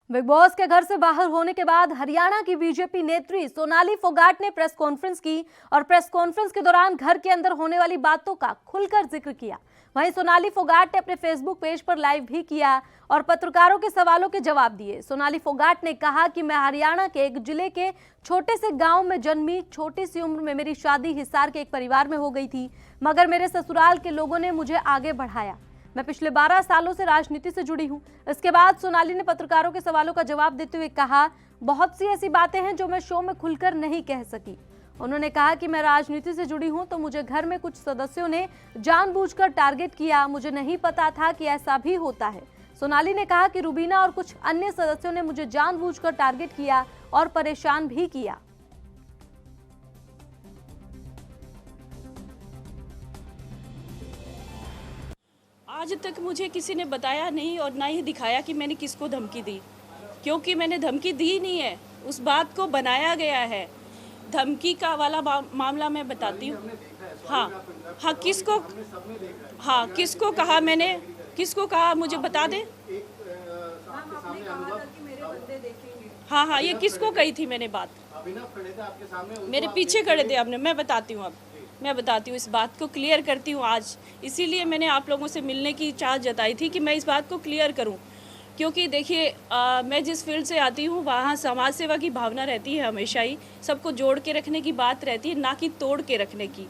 Big boss के घर से बाहर होने के बाद हरियाणा की बीजेपी नेत्री सोनाली फोगाट ने प्रेस कॉन्फ्रेंस की और प्रेस कॉन्फ्रेंस के दौरान घर के अंदर होने वाली बातों का खुलकर जिक्र किया। वहीं सोनाली फोगाट ने अपने फेसबुक पेज पर लाइव भी किया और पत्रकारों के सवालों के जवाब दिए। सोनाली फोगाट ने कहा कि मैं हरियाणा के एक जिले के छोटे से गांव में जन्मी। छोटी सी उम्र में मेरी शादी हिसार के एक परिवार में हो गई थी, मगर मेरे ससुराल के लोगों ने मुझे आगे बढ़ाया। मैं पिछले 12 सालों से राजनीति से जुड़ी हूं। इसके बाद सोनाली ने पत्रकारों के सवालों का जवाब देते हुए कहा, बहुत सी ऐसी बातें हैं जो मैं शो में खुलकर नहीं कह सकी। उन्होंने कहा कि मैं राजनीति से जुड़ी हूं तो मुझे घर में कुछ सदस्यों ने जानबूझकर टारगेट किया। मुझे नहीं पता था कि ऐसा भी होता है। सोनाली ने कहा कि रुबीना और कुछ अन्य सदस्यों ने मुझे जानबूझकर टारगेट किया और परेशान भी किया। आज तक मुझे किसी ने बताया नहीं और ना ही दिखाया कि मैंने किसको धमकी दी, क्योंकि मैंने धमकी दी नहीं है। उस बात को बनाया गया है। धमकी का वाला मामला मैं बताती हूँ। हाँ, किसको कहा मैंने, किसको कहा मुझे बता दे। हाँ, ये किसको कही थी मैंने बात? मेरे पीछे खड़े थे आपने। मैं बताती हूँ इस बात को क्लियर करती हूँ आज। इसीलिए मैंने आप लोगों से मिलने की चाहत जताई थी कि मैं इस बात को क्लियर करूँ, क्योंकि देखिए मैं जिस फील्ड से आती हूँ वहाँ समाज सेवा की भावना रहती है। हमेशा ही सबको जोड़ के रखने की बात रहती है, ना कि तोड़ के रखने की।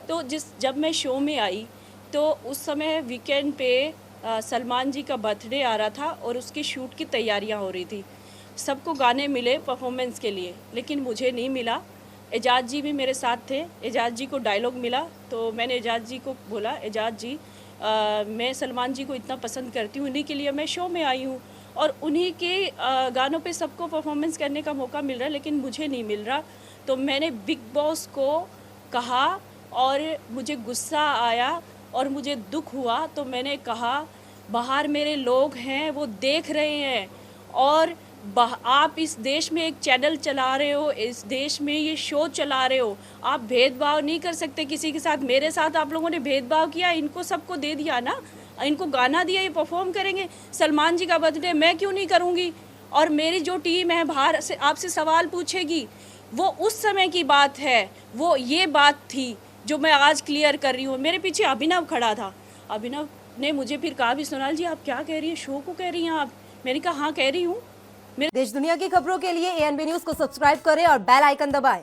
तो जब मैं शो में आई तो उस समय वीकेंड पे सलमान जी का बर्थडे आ रहा था और उसकी शूट की तैयारियाँ हो रही थी। सबको गाने मिले परफॉर्मेंस के लिए, लेकिन मुझे नहीं मिला। एजाज जी भी मेरे साथ थे। एजाज जी को डायलॉग मिला तो मैंने एजाज जी को बोला, एजाज जी मैं सलमान जी को इतना पसंद करती हूँ, उन्हीं के लिए मैं शो में आई हूँ और उन्हीं के गानों पे सबको परफॉर्मेंस करने का मौका मिल रहा है, लेकिन मुझे नहीं मिल रहा। तो मैंने बिग बॉस को कहा और मुझे गुस्सा आया और मुझे दुख हुआ। तो मैंने कहा, बाहर मेरे लोग हैं, वो देख रहे हैं और आप इस देश में एक चैनल चला रहे हो, इस देश में ये शो चला रहे हो, आप भेदभाव नहीं कर सकते किसी के साथ। मेरे साथ आप लोगों ने भेदभाव किया, इनको सबको दे दिया ना, इनको गाना दिया, ये परफॉर्म करेंगे। सलमान जी का बर्थडे मैं क्यों नहीं करूँगी? और मेरी जो टीम है बाहर से आपसे सवाल पूछेगी, वो उस समय की बात है। वो ये बात थी जो मैं आज क्लियर कर रही हूँ। मेरे पीछे अभिनव खड़ा था। अभिनव ने मुझे फिर कहा भी, सोनाल जी आप क्या कह रही हैं, शो को कह रही हैं आप? मैंने कहा हाँ कह रही हूँ। देश दुनिया की खबरों के लिए ANB न्यूज को सब्सक्राइब करें और बेल आइकन दबाएं।